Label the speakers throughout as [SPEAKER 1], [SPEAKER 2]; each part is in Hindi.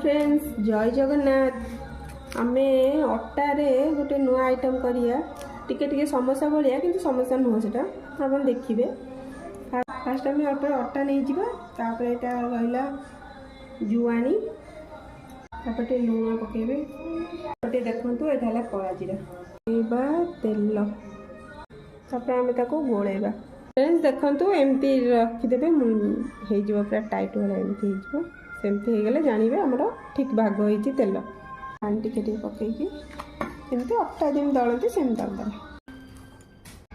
[SPEAKER 1] फ्रेंड्स जय जगन्नाथ आमे अटारे गोटे नुआ आइटम करिया टिके टिके समोसा भाया कि समोसा नुह से आप देखिए। फास्ट आम अल्प अटा नहीं जापर यहाँ रहा जुआणी तापटे लुण पकेबे गोटे देखु यहाँ कला जीरा तेल आम गोलेबा। फ्रेंड्स देखु एमती रखिदे हो पूरा टाइट वाला एमती हो सेमती हो गले जानवे आमर ठीक भाग होती तेल पानी टिके पकईकी एमती अटा जमी दलती सेम दलदेवे।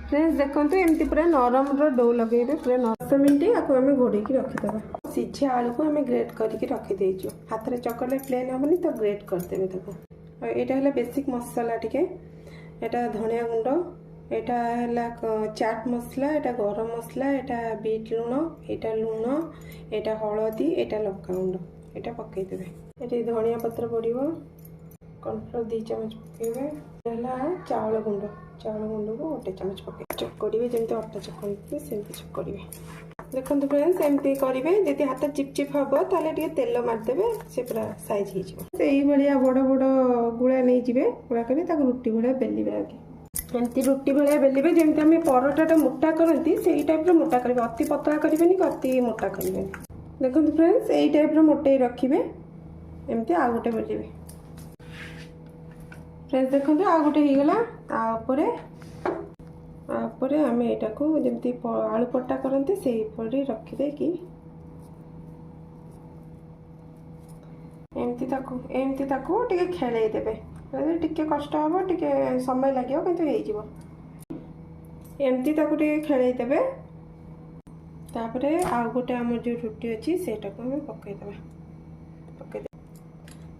[SPEAKER 1] फ्रेंड्स देखु एमती पूरा नरम डो लगे पूरा 10 मिनट आपको आम घोड़े रखीदे। सीझे आलू को आम ग्रेट करके रखीदेचु हाथ में चकड़े प्लेन हेनी तो ग्रेट करदेवे। यहाँ है बेसिक मसला टिके यहाँ धनिया गुंड यहाँ चाट मसला यहाँ गरम मसला यहाँ बीट लुण यहाँ लुण यहाँ हलदी यहाँ लंका गुंड यहाँ पकईदे। ये धनिया पत्र पड़ो कॉर्नफ्लोर 2 चमच पकेबे चाउल गुंड को गोटे चमच पके चकड़े जमी अटा चकड़े सेमती चकड़े। देखो फ्रेंड्स एमती करेंगे जब हाथ चिपचिप हम तो तेल मारिदेवे से पूरा साइज हो बड़ बड़ गुड़ा नहीं जी गुड़ा कर रुटी भाया बेलिबे आगे एमती रुटी भाया बेलिबे जमी आम परोटा मोटा करती से टाइप मोटा करेंगे अति पतला करेंगे कि अति मोटा करेंगे। देखो फ्रेंड्स यही टाइप मोटे रखिए एमती आ गोटे बेलिबे। फ्रेंड्स देखो आ गोटे होगला आपर आम यहाँ को जमी आलू पट्टा करते से रखिदे कि एमती टे खेलदेवे टिके कष्ट हम टिके समय लगे कि एमती टे खेलदेवे। तापर आ गोटे आम जो रुटी अच्छी से पकईदे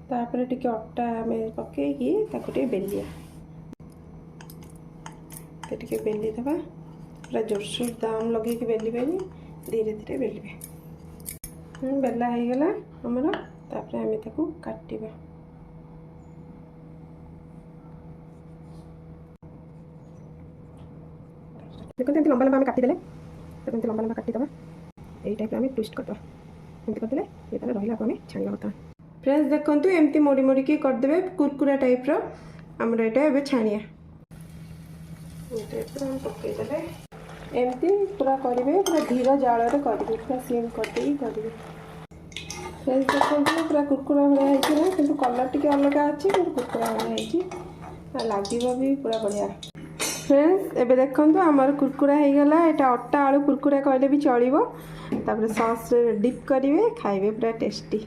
[SPEAKER 1] तापर टिके अटा आम पकईकी टे बेलिया टे बेलीदे पूरा जोरसोर दाम लगे बेलिबे धीरे धीरे बेलिबे। बेला होगला आमर तापर आम ताकू काटिबा। देखो लंबा लंबा आम काटिदेले तो लंबा लंबा काटिदे यही टाइप आम ट्विस्ट करदे एमती करदे ये रहा आम छाणा बर्तमान। फ्रेंड्स देखो एमती मोड़ी मोड़ी की करदे कुरकुरा टाइप आमर यहाँ छाणिया पकईदे एमती पूरा करेंगे पूरा धीर जाल करेंगे पूरा सीम करदे करेंगे। फ्रेंड्स देखो पूरा कुरकुरा भाया कि कलर टी अलग अच्छी कुरकुरा भाया लगे भी पूरा बढ़िया। फ्रेंड्स एबे देखो आमर कुरकुरा होगला यहाँ अटा आलू कुरकुरा कहले भी चलो तापर सॉस डिप करेंगे खाइबे पूरा टेस्टी।